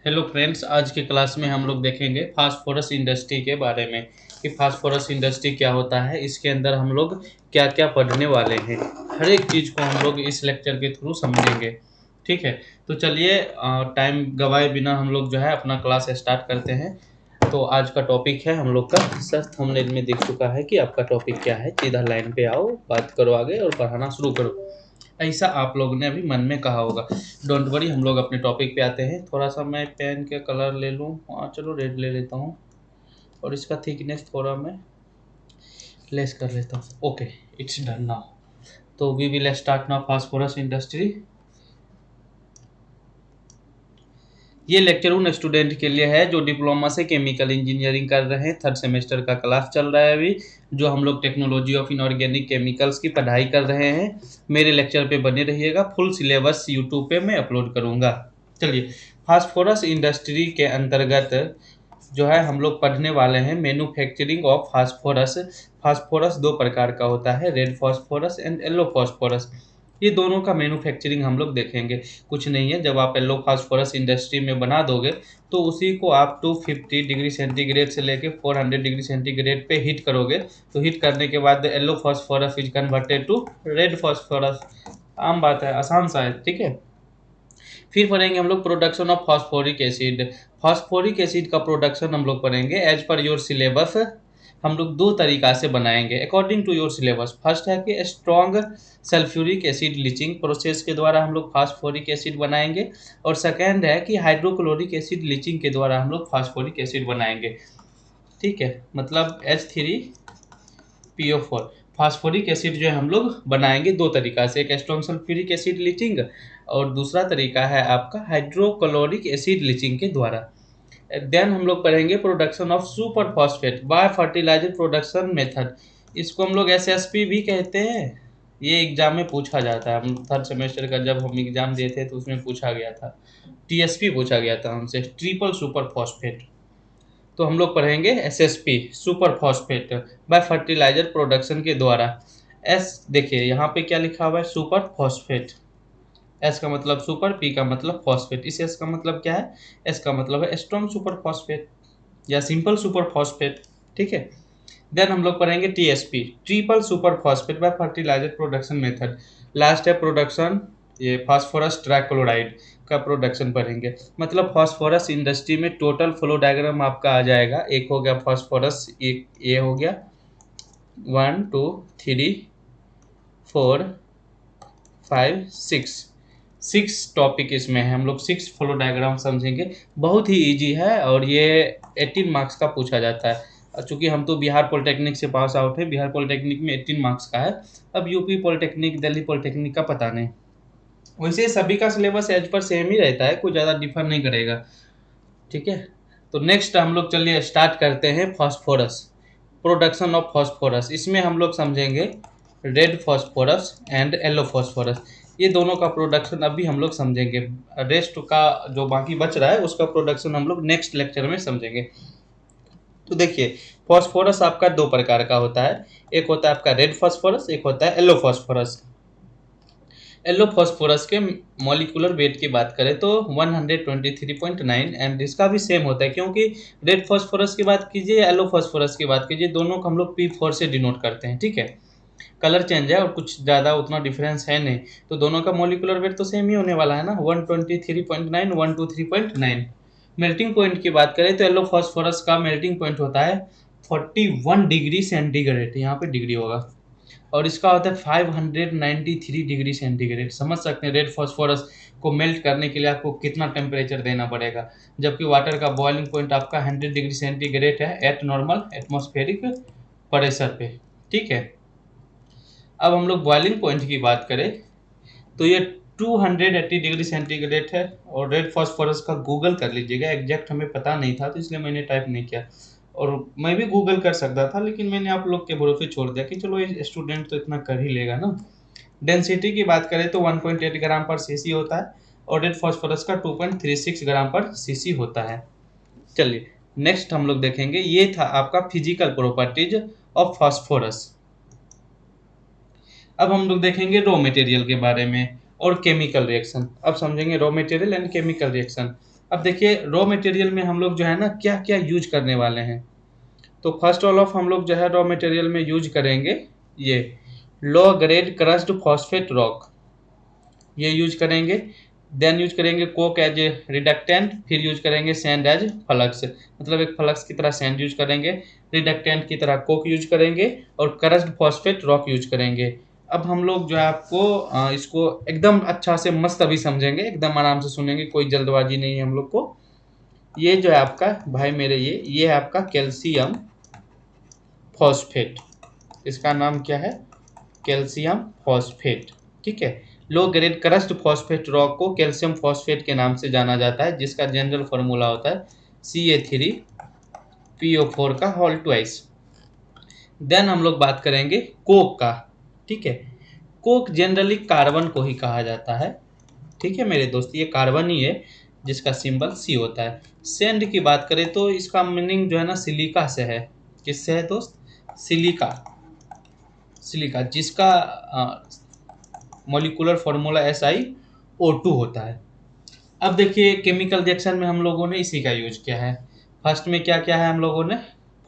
Hello friends, आज की class में हम लोग देखेंगे फास्फोरस इंडस्ट्री के बारे में कि फास्फोरस इंडस्ट्री क्या होता है। इसके अंदर हम लोग क्या क्या पढ़ने वाले हैं, हर एक चीज़ को हम लोग इस लेक्चर के थ्रू समझेंगे। ठीक है, तो चलिए टाइम गवाए बिना हम लोग जो है अपना क्लास स्टार्ट करते हैं। तो आज का टॉपिक है हम लोग का, सर थंबनेल में दिख चुका है कि आपका टॉपिक क्या है। सीधा लाइन पे आओ, बात करो आगे और पढ़ाना शुरू करो। ऐसा आप लोगों ने अभी मन में कहा होगा। डोंट वरी, हम लोग अपने टॉपिक पे आते हैं। थोड़ा सा मैं पेन के कलर ले लूँ। हाँ चलो, रेड ले लेता हूँ और इसका थिकनेस थोड़ा मैं लेस कर लेता हूँ। Okay, it's done now. तो we will start now phosphorus industry. ये लेक्चर उन स्टूडेंट के लिए है जो डिप्लोमा से केमिकल इंजीनियरिंग कर रहे हैं। थर्ड सेमेस्टर का क्लास चल रहा है अभी, जो हम लोग टेक्नोलॉजी ऑफ इनऑर्गेनिक केमिकल्स की पढ़ाई कर रहे हैं। मेरे लेक्चर पे बने रहिएगा, फुल सिलेबस यूट्यूब पे मैं अपलोड करूंगा। चलिए, फास्फोरस इंडस्ट्री के अंतर्गत जो है हम लोग पढ़ने वाले हैं मैन्युफैक्चरिंग ऑफ फास्फोरस। फास्फोरस दो प्रकार का होता है, red phosphorus and yellow phosphorus. ये दोनों का मैन्युफैक्चरिंग हम लोग देखेंगे। कुछ नहीं है, जब आप येलो फास्फोरस इंडस्ट्री में बना दोगे तो उसी को आप 250 डिग्री सेंटीग्रेड से लेके 400 डिग्री सेंटीग्रेड पे हीट करोगे। तो हीट करने के बाद yellow phosphorus is converted to red phosphorus. आम बात है, आसान सा है। ठीक है, फिर पढ़ेंगे हम लोग production of phosphoric acid. Phosphoric acid का प्रोडक्शन हम लोग पढ़ेंगे एज पर योर सिलेबस। हम लोग दो तरीका से बनाएंगे according to your syllabus. First है कि strong sulphuric acid leaching process के द्वारा हम लोग फास्फोरिक एसिड बनाएंगे, और सेकेंड है कि हाइड्रोक्लोरिक एसिड लीचिंग के द्वारा हम लोग फास्फोरिक एसिड बनाएंगे। ठीक है, मतलब H3PO4 फास्फोरिक एसिड जो है हम लोग बनाएंगे दो तरीका से, एक स्ट्रॉन्ग सल्फ्यूरिक एसिड लीचिंग और दूसरा तरीका है आपका हाइड्रोक्लोरिक एसिड लीचिंग के द्वारा। देन हम लोग पढ़ेंगे production of super phosphate by fertiliser production method. इसको हम लोग एसएसपी भी कहते हैं। ये एग्जाम में पूछा जाता है। हम थर्ड सेमेस्टर का जब हम एग्जाम दिए थे तो उसमें पूछा गया था, टीएसपी पूछा गया था हमसे, ट्रिपल सुपर फॉस्फेट। तो हम लोग पढ़ेंगे SSP super phosphate by fertiliser production के द्वारा। एस देखिए यहाँ पे क्या लिखा हुआ है, सुपर फॉस्फेट। एस का मतलब सुपर, पी का मतलब फॉस्फेट। इस एस का मतलब क्या है, एस का मतलब है स्ट्रॉन्ग सुपर फॉस्फेट या सिंपल सुपर फॉस्फेट। ठीक है, देन हम लोग पढ़ेंगे TSP triple super phosphate by fertiliser production method. Last है प्रोडक्शन, ये फास्फोरस ट्राइक्लोराइड का प्रोडक्शन पढ़ेंगे। मतलब फास्फोरस इंडस्ट्री में टोटल फ्लो डायग्राम आपका आ जाएगा। एक हो गया फास्फोरस, एक ये हो गया 1 2 3 4 5 6 6 टॉपिक इसमें है। हम लोग 6 फ्लो डायग्राम समझेंगे। बहुत ही इजी है और ये 18 मार्क्स का पूछा जाता है। चूंकि हम तो बिहार पॉलिटेक्निक से पास आउट है, बिहार पॉलिटेक्निक में 18 मार्क्स का है। अब यूपी पॉलिटेक्निक, दिल्ली पॉलिटेक्निक का पता नहीं। वैसे सभी का सिलेबस एज पर सेम ही रहता है, कोई ज़्यादा डिफर नहीं करेगा। ठीक है, तो नेक्स्ट हम लोग चलिए स्टार्ट करते हैं फास्फोरस, प्रोडक्शन ऑफ फास्फोरस। इसमें हम लोग समझेंगे red phosphorus and yellow phosphorus. ये दोनों का प्रोडक्शन अभी हम लोग समझेंगे। रेस्ट का जो बाकी बच रहा है उसका प्रोडक्शन हम लोग नेक्स्ट लेक्चर में समझेंगे। तो देखिए, फास्फोरस आपका दो प्रकार का होता है। एक होता है आपका रेड फास्फोरस, एक होता है येलो फास्फोरस। येलो फास्फोरस के मॉलिक्यूलर वेट की बात करें तो 123.9, एंड इसका भी सेम होता है, क्योंकि रेड फास्फोरस की बात कीजिए, येलो फास्फोरस की बात कीजिए, दोनों को हम लोग P4 से डिनोट करते हैं। ठीक है, कलर चेंज है और कुछ ज़्यादा उतना डिफरेंस है नहीं। तो दोनों का मॉलिक्यूलर वेट तो सेम ही होने वाला है ना, 123.9, 123.9। मेल्टिंग पॉइंट की बात करें तो येलो फास्फोरस का मेल्टिंग पॉइंट होता है 41 डिग्री सेंटीग्रेड, यहाँ पे डिग्री होगा, और इसका होता है 593 डिग्री सेंटीग्रेड। समझ सकते हैं रेड फास्फोरस को मेल्ट करने के लिए आपको कितना टेम्परेचर देना पड़ेगा, जबकि वाटर का बॉइलिंग पॉइंट आपका 100 डिग्री सेंटीग्रेड है एट नॉर्मल एटमॉस्फेरिक प्रेशर पे। ठीक है, अब हम लोग बॉइलिंग पॉइंट की बात करें तो ये 280 डिग्री सेंटीग्रेड है। और रेड फास्फोरस का गूगल कर लीजिएगा, एग्जैक्ट हमें पता नहीं था तो इसलिए मैंने टाइप नहीं किया। और मैं भी गूगल कर सकता था लेकिन मैंने आप लोग के भरोसे छोड़ दिया कि चलो ये स्टूडेंट तो इतना कर ही लेगा ना। डेंसिटी की बात करें तो 1.8 ग्राम पर सीसी होता है, और रेड फास्फोरस का 2.36 ग्राम पर सीसी होता है। चलिए, नेक्स्ट हम लोग देखेंगे, ये था आपका फिजिकल प्रॉपर्टीज ऑफ फास्फोरस। अब हम लोग देखेंगे रॉ मटेरियल के बारे में और केमिकल रिएक्शन। अब समझेंगे raw material and chemical reaction. अब देखिए रॉ मटेरियल में हम लोग जो है ना क्या क्या यूज करने वाले हैं। तो फर्स्ट ऑफ हम लोग जो है रॉ मटेरियल में यूज करेंगे ये low grade crossed phosphate rock, ये यूज करेंगे। देन यूज करेंगे कोक एज ए रिडक्टेंट, फिर यूज करेंगे सैंड एज फ्लक्स, मतलब एक फ्लक्स की तरह सैंड यूज करेंगे, रिडक्टेंट की तरह कोक यूज करेंगे और क्रस्ड फॉस्फेट रॉक यूज करेंगे। अब हम लोग जो है आपको इसको एकदम अच्छा से मस्त अभी समझेंगे, एकदम आराम से सुनेंगे, कोई जल्दबाजी नहीं है हम लोग को। ये जो है आपका भाई मेरे, ये है आपका कैल्शियम फॉस्फेट, इसका नाम क्या है, कैल्शियम फॉस्फेट। ठीक है, low grade crust phosphate rock को कैल्शियम फॉस्फेट के नाम से जाना जाता है, जिसका जनरल फॉर्मूला होता है Ca3PO4 का होल ट्वाइस। देन हम लोग बात करेंगे कोक का। ठीक है, कोक जनरली कार्बन को ही कहा जाता है। ठीक है मेरे दोस्त, ये कार्बन ही है जिसका सिंबल सी होता है। सैंड की बात करें तो इसका मीनिंग जो है ना सिलिका से है। किससे है दोस्त, सिलिका, सिलिका जिसका मॉलिक्यूलर फॉर्मूला SiO2 होता है। अब देखिए केमिकल रिएक्शन में हम लोगों ने इसी का यूज किया है। फर्स्ट में क्या क्या है हम लोगों ने,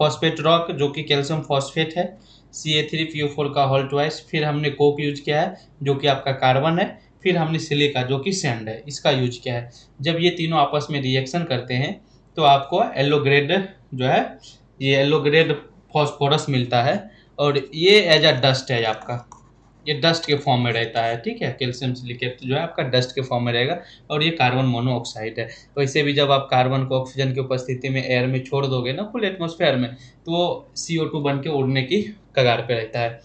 फॉस्फेट रॉक जो कि कैल्शियम फॉस्फेट है, Ca3PO4 का होल ट्वाइस, फिर हमने कोक यूज किया है जो कि आपका कार्बन है, फिर हमने सिलिका जो कि सैंड है इसका यूज किया है। जब ये तीनों आपस में रिएक्शन करते हैं तो आपको येलो ग्रेड जो है, ये येलो ग्रेड फॉस्फोरस मिलता है, और ये एज अ डस्ट है आपका, ये डस्ट के फॉर्म में रहता है। ठीक है, कैल्शियम सिलिकेट जो है आपका डस्ट के फॉर्म में रहेगा, और ये कार्बन मोनोऑक्साइड है। वैसे भी जब आप कार्बन को ऑक्सीजन की उपस्थिति में एयर में छोड़ दोगे ना फुल एटमॉस्फेयर में, तो वो CO2 बन के उड़ने की कगार पे रहता है।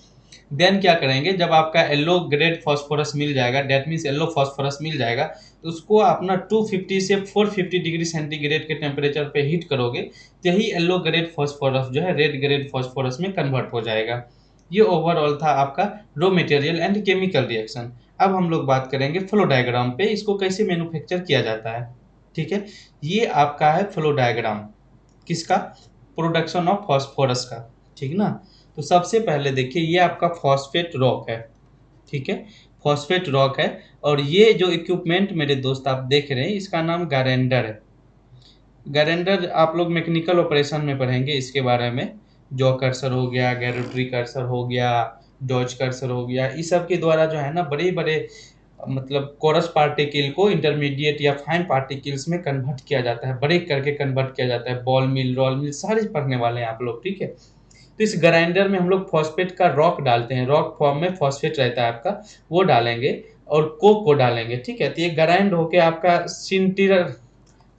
देन क्या करेंगे, जब आपका येलो ग्रेड फॉस्फोरस मिल जाएगा, डेट मीन्स येलो फॉस्फोरस मिल जाएगा, तो उसको अपना 250 से 450 डिग्री सेंटीग्रेड के टेम्परेचर पे हीट करोगे, तो यही येलो ग्रेड फॉस्फोरस जो है रेड ग्रेड फॉस्फोरस में कन्वर्ट हो जाएगा। ये ओवरऑल था आपका raw material and chemical reaction. अब हम लोग बात करेंगे फ्लो डायग्राम पे, इसको कैसे मैन्युफैक्चर किया जाता है। ठीक है, ये आपका है फ्लो डायग्राम, किसका, प्रोडक्शन ऑफ फॉस्फोरस का। ठीक ना, तो सबसे पहले देखिए ये आपका फॉस्फेट रॉक है। ठीक है, फॉस्फेट रॉक है, और ये जो इक्विपमेंट मेरे दोस्त आप देख रहे हैं इसका नाम गारेंडर है। गारेंडर आप लोग मैकेनिकल ऑपरेशन में पढ़ेंगे इसके बारे में, जॉ कर्सर हो गया, गैरोट्री कर्सर हो गया, डॉज कर्सर हो गया, इस सब के द्वारा जो है ना बड़े बड़े मतलब कोरस पार्टिकल को इंटरमीडिएट या फाइन पार्टिकल्स में कन्वर्ट किया जाता है, ब्रेक करके कन्वर्ट किया जाता है। बॉल मिल, रोल मिल, सारे पढ़ने वाले हैं आप लोग। ठीक है, तो इस ग्राइंडर में हम लोग फॉस्फेट का रॉक डालते हैं, रॉक फॉर्म में फॉस्फेट रहता है आपका, वो डालेंगे और कोक को डालेंगे। ठीक है, तो ये ग्राइंड होके आपका सिंटीरर,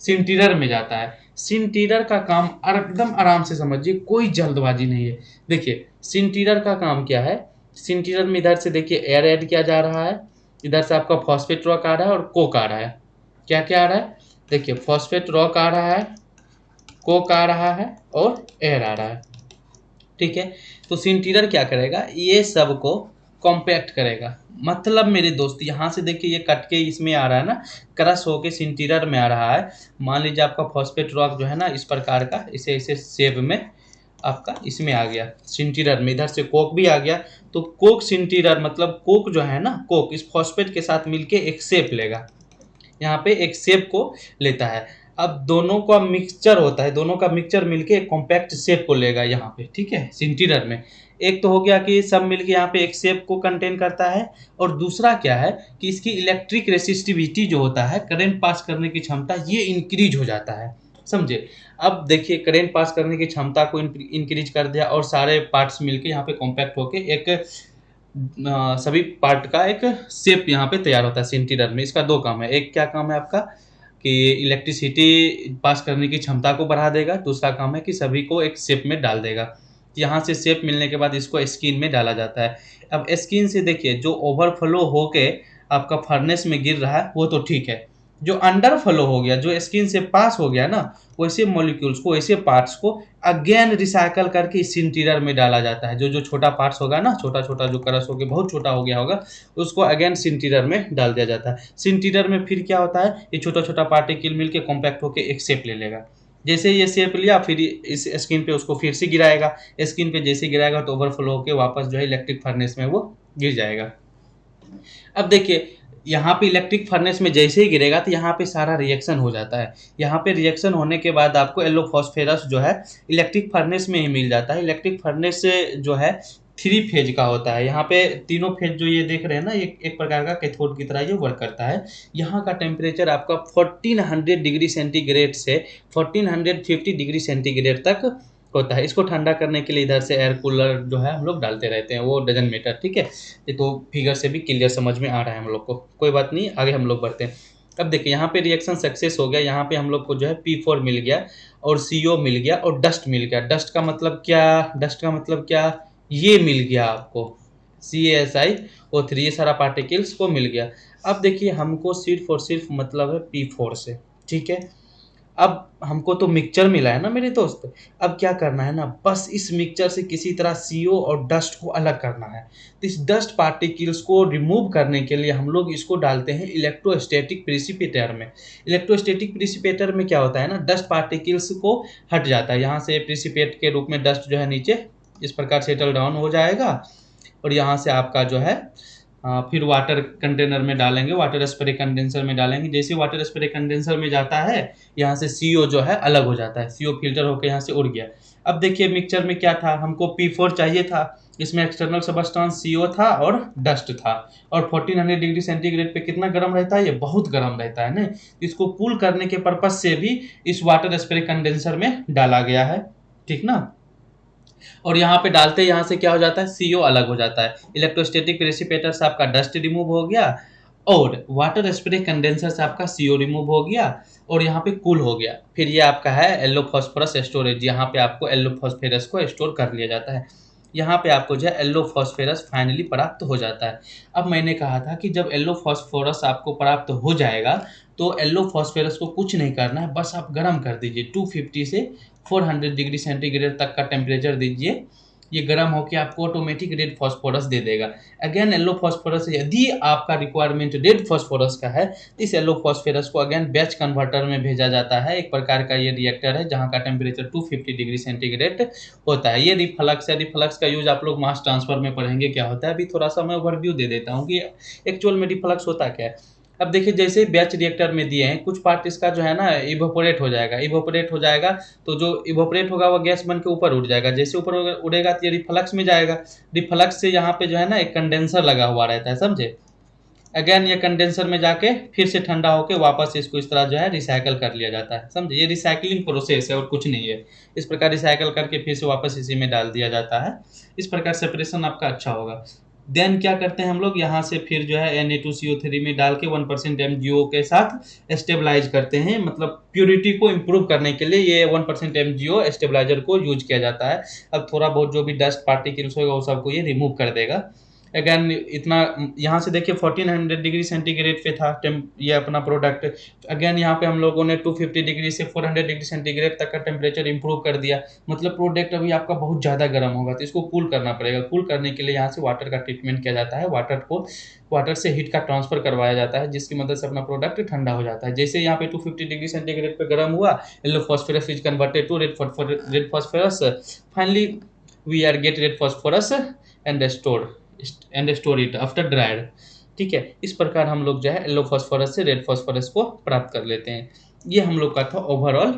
सिंटीरर में जाता है। सिंटीरर का काम एकदम आराम से समझिए, कोई जल्दबाजी नहीं है। देखिए सिंटीरर का काम क्या है, सिंटीरर में इधर से देखिए एयर ऐड किया जा रहा है, इधर से आपका फॉस्फेट रॉक आ रहा है और कोक आ रहा है। क्या क्या आ रहा है, देखिए फॉस्फेट रॉक आ रहा है, कोक आ रहा है और एयर आ रहा है। ठीक है, तो सिंटीरर क्या करेगा, ये सब को कॉम्पैक्ट करेगा। मतलब मेरे दोस्त यहाँ से देखिए ये कट के इसमें आ रहा है ना, क्रश होके सिंटीरर में आ रहा है। मान लीजिए आपका फॉस्फेट रॉक जो है ना इस प्रकार का, इसे इसे शेप में आपका इसमें आ गया सिंटीरर में, इधर से कोक भी आ गया। तो कोक सिंटीरर मतलब कोक जो है ना, कोक इस फॉस्फेट के साथ मिलके एक शेप लेगा, यहाँ पे एक शेप को लेता है। अब दोनों का मिक्सचर होता है, दोनों का मिक्सचर मिलके एक कॉम्पैक्ट शेप को लेगा यहाँ पे। ठीक है, सिंटीरर में एक तो हो गया कि सब मिलके यहाँ पे एक शेप को कंटेन करता है, और दूसरा क्या है कि इसकी इलेक्ट्रिक रेसिस्टिविटी जो होता है, करंट पास करने की क्षमता, ये इंक्रीज हो जाता है। समझे, अब देखिए करंट पास करने की क्षमता को इंक्रीज कर दिया, और सारे पार्ट्स मिलके यहाँ पे कॉम्पैक्ट होके एक सभी पार्ट का एक शेप यहाँ पे तैयार होता है सिंटीरर में। इसका दो काम है, एक क्या काम है आपका कि इलेक्ट्रिसिटी पास करने की क्षमता को बढ़ा देगा, दूसरा काम है कि सभी को एक शेप में डाल देगा। यहाँ से शेप मिलने के बाद इसको स्किन में डाला जाता है। अब स्किन से देखिए जो ओवरफ्लो होके आपका फर्नेस में गिर रहा है वो तो ठीक है, जो अंडर फ्लो हो गया, जो स्किन से पास हो गया ना, वैसे मॉलिक्यूल्स को, वैसे पार्ट्स को अगेन रिसाइकल करके इस इंटीरियर में डाला जाता है। जो जो छोटा पार्ट्स होगा ना, छोटा छोटा जो करस होकर बहुत छोटा हो गया होगा, उसको अगेन सिंटीरियर में डाल दिया जाता है। सिंटीरियर में फिर क्या होता है, ये छोटा छोटा पार्टिकल मिलके कॉम्पैक्ट होकर एक शेप ले लेगा। जैसे ये शेप लिया, फिर इस स्किन पे उसको फिर से गिराएगा, स्किन पे जैसे गिराएगा तो ओवरफ्लो होकर वापस जो है इलेक्ट्रिक फर्नेस में वो गिर जाएगा। अब देखिए यहाँ पे इलेक्ट्रिक फर्नेस में जैसे ही गिरेगा तो यहाँ पे सारा रिएक्शन हो जाता है। यहाँ पे रिएक्शन होने के बाद आपको येलो फॉस्फेरस जो है इलेक्ट्रिक फर्नेस में ही मिल जाता है। इलेक्ट्रिक फर्नेस जो है 3 फेज का होता है। यहाँ पे तीनों फेज जो ये देख रहे हैं ना, एक प्रकार का कैथोड की तरह ये वर्क करता है। यहाँ का टेम्परेचर आपका 1400 डिग्री सेंटीग्रेड से 1450 डिग्री सेंटीग्रेड तक होता है। इसको ठंडा करने के लिए इधर से एयर कूलर जो है हम लोग डालते रहते हैं, वो डजन मीटर, ठीक है। ये तो फिगर से भी क्लियर समझ में आ रहा है हम लोग को, कोई बात नहीं, आगे हम लोग बढ़ते हैं। अब देखिए यहाँ पे रिएक्शन सक्सेस हो गया। यहाँ पे हम लोग को जो है P4 मिल गया और CO मिल गया और डस्ट मिल गया। डस्ट का मतलब क्या, डस्ट का मतलब क्या, ये मिल गया आपको CaSiO3, ये सारा पार्टिकल्स को मिल गया। अब देखिए हमको सिर्फ और सिर्फ मतलब है P4 से, ठीक है। अब हमको तो मिक्सचर मिला है ना मेरे दोस्त। अब क्या करना है ना, बस इस मिक्सचर से किसी तरह CO और डस्ट को अलग करना है। तो इस डस्ट पार्टिकल्स को रिमूव करने के लिए हम लोग इसको डालते हैं इलेक्ट्रोस्टैटिक प्रिसिपिटेटर में। इलेक्ट्रोस्टैटिक प्रिसिपिटेटर में क्या होता है ना, डस्ट पार्टिकल्स को हट जाता है। यहाँ से प्रिसिपेट के रूप में डस्ट जो है नीचे इस प्रकार सेटल डाउन हो जाएगा और यहाँ से आपका जो है फिर वाटर कंटेनर में डालेंगे, वाटर स्प्रे कंडेंसर में डालेंगे। जैसे वाटर स्प्रे कंडेंसर में जाता है, यहाँ से CO जो है अलग हो जाता है, CO फिल्टर होकर यहाँ से उड़ गया। अब देखिए मिक्सचर में क्या था, हमको P4 चाहिए था। इसमें एक्सटर्नल सबस्टेंस CO था और डस्ट था। और 1400 डिग्री सेंटीग्रेड पे कितना गर्म रहता है, ये बहुत गर्म रहता है ना। इसको कूल करने के पर्पज से भी इस वाटर स्प्रे कंडेंसर में डाला गया है, ठीक ना। और यहाँ पे डालते यहाँ से क्या हो जाता है, CO अलग हो जाता है। इलेक्ट्रोस्टैटिक प्रेसिपिटेटर से आपका डस्ट रिमूव हो गया और वाटर स्प्रे कंडेंसर से आपका CO रिमूव हो गया और यहाँ पे कूल हो गया। फिर ये आपका है येलो फॉस्फोरस स्टोरेज। यहाँ पे आपको येलो फॉस्फोरस को स्टोर कर लिया जाता है। यहाँ पे आपको जो है येलो फॉस्फोरस फाइनली प्राप्त हो जाता है। अब मैंने कहा था कि जब येलो फॉस्फोरस आपको प्राप्त हो जाएगा तो येलो फॉस्फोरस को कुछ नहीं करना है, बस आप गर्म कर दीजिए 250 से 400 डिग्री सेंटीग्रेड तक का टेम्परेचर दीजिए। ये गर्म होकर आपको ऑटोमेटिक रेड फॉस्फोरस दे देगा। अगेन येलो फॉस्फोरस, यदि आपका रिक्वायरमेंट रेड फॉस्फोरस का है तो इस येलो फॉस्फोरस को अगेन बैच कन्वर्टर में भेजा जाता है। एक प्रकार का ये रिएक्टर है जहाँ का टेम्परेचर 250 डिग्री सेंटीग्रेड होता है। ये रिफ्लक्स है। रिफ्लक्स का यूज आप लोग मास ट्रांसफर में पढ़ेंगे क्या होता है। अभी थोड़ा सा मैं ओवरव्यू दे देता हूँ कि एक्चुअल में रिफ्लक्स होता क्या है। अब देखिए जैसे बैच रिएक्टर में दिए हैं, कुछ पार्ट इसका जो है ना इवोपोरेट हो जाएगा। इवोपोरेट हो जाएगा तो जो इवोपोरेट होगा वो गैस बन के ऊपर उड़ जाएगा। जैसे ऊपर उड़ेगा तो ये रिफ्लक्स में जाएगा। रिफ्लक्स से यहाँ पे जो है ना एक कंडेंसर लगा हुआ रहता है, समझे। अगेन ये कंडेंसर में जाके फिर से ठंडा होके वापस इसको इस तरह जो है रिसाइकल कर लिया जाता है, समझे। ये रिसाइकलिंग प्रोसेस है और कुछ नहीं है। इस प्रकार रिसाइकल करके फिर से वापस इसी में डाल दिया जाता है। इस प्रकार सेपरेशन आपका अच्छा होगा। देन क्या करते हैं हम लोग, यहाँ से फिर जो है Na2CO3 में डाल के 1% MgO के साथ स्टेबलाइज करते हैं। मतलब प्योरिटी को इम्प्रूव करने के लिए ये 1% MgO स्टेबलाइजर को यूज किया जाता है। अब थोड़ा बहुत जो भी डस्ट पार्टिकल्स होगा वो सबको ये रिमूव कर देगा। अगेन इतना यहाँ से देखिए 1400 डिग्री सेंटीग्रेड पे था ये अपना प्रोडक्ट। अगेन यहाँ पे हम लोगों ने 250 डिग्री से 400 डिग्री सेंटीग्रेड तक का टेम्परेचर इंप्रूव कर दिया। मतलब प्रोडक्ट अभी आपका बहुत ज़्यादा गर्म होगा तो इसको कूल करना पड़ेगा। कूल करने के लिए यहाँ से वाटर का ट्रीटमेंट किया जाता है। वाटर से हीट का ट्रांसफर करवाया जाता है जिसकी मदद से अपना प्रोडक्ट ठंडा हो जाता है। जैसे यहाँ पे 250 डिग्री सेंटीग्रेड पे गर्म हुआ, yellow phosphorus is converted to red phosphorus. Finally we are get red phosphorus and store it after dried, ठीक है। इस प्रकार हम लोग जो है येलो फॉस्फोरस से रेड फॉस्फोरस को प्राप्त कर लेते हैं। ये हम लोग का था ओवरऑल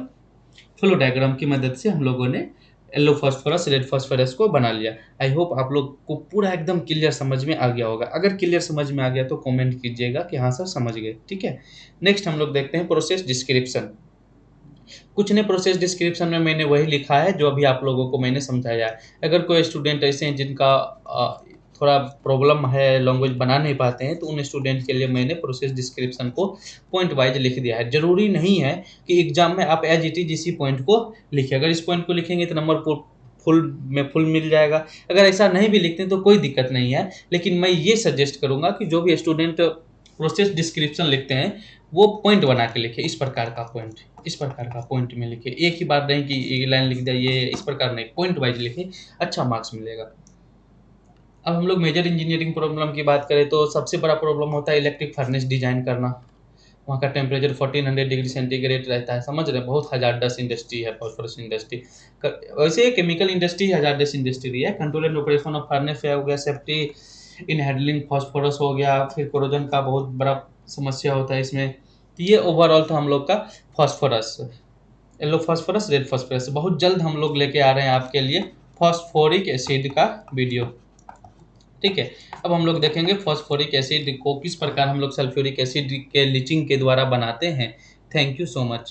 फ्लो डायग्राम की मदद से हम लोगों ने येलो फॉस्फोरस रेड फॉस्फोरस को बना लिया। आई होप आप लोग को पूरा एकदम क्लियर समझ में आ गया होगा। अगर क्लियर समझ में आ गया तो कमेंट कीजिएगा कि हाँ सर समझ गए, ठीक है। नेक्स्ट हम लोग देखते हैं प्रोसेस डिस्क्रिप्शन। कुछ ने प्रोसेस डिस्क्रिप्शन में मैंने वही लिखा है जो अभी आप लोगों को मैंने समझाया है। अगर कोई स्टूडेंट ऐसे हैं जिनका थोड़ा प्रॉब्लम है, लैंग्वेज बना नहीं पाते हैं, तो उन स्टूडेंट के लिए मैंने प्रोसेस डिस्क्रिप्शन को पॉइंट वाइज लिख दिया है। जरूरी नहीं है कि एग्जाम में आप एज इट इज इसी पॉइंट को लिखें। अगर इस पॉइंट को लिखेंगे तो नंबर फुल मिल जाएगा। अगर ऐसा नहीं भी लिखते हैं तो कोई दिक्कत नहीं है, लेकिन मैं ये सजेस्ट करूंगा कि जो भी स्टूडेंट प्रोसेस डिस्क्रिप्शन लिखते हैं वो पॉइंट बना के लिखे। इस प्रकार का पॉइंट, इस प्रकार का पॉइंट में लिखे। एक ही बात नहीं कि एक लाइन लिख दिया, ये इस प्रकार नहीं, पॉइंट वाइज लिखे, अच्छा मार्क्स मिलेगा। अब हम लोग मेजर इंजीनियरिंग प्रॉब्लम की बात करें तो सबसे बड़ा प्रॉब्लम होता है इलेक्ट्रिक फर्नेस डिजाइन करना। वहाँ का टेम्परेचर 1400 डिग्री सेंटीग्रेड रहता है, समझ रहे हैं। बहुत हजारडस इंडस्ट्री है फॉस्फोरस इंडस्ट्री। वैसे केमिकल इंडस्ट्री हजारडस इंडस्ट्री है। Control and operation of furnace है हो गया, सेफ्टी इन हैंडलिंग फास्फोरस हो गया, फिर कोरोजन का बहुत बड़ा समस्या होता है इसमें। तो ये ओवरऑल था हम लोग का phosphorus, yellow phosphorus, red phosphorus. बहुत जल्द हम लोग लेके आ रहे हैं आपके लिए फास्फोरिक एसिड का वीडियो। ठीक है, अब हम लोग देखेंगे फास्फोरिक एसिड को किस प्रकार हम लोग सल्फ्यूरिक एसिड के लीचिंग के द्वारा बनाते हैं। Thank you so much.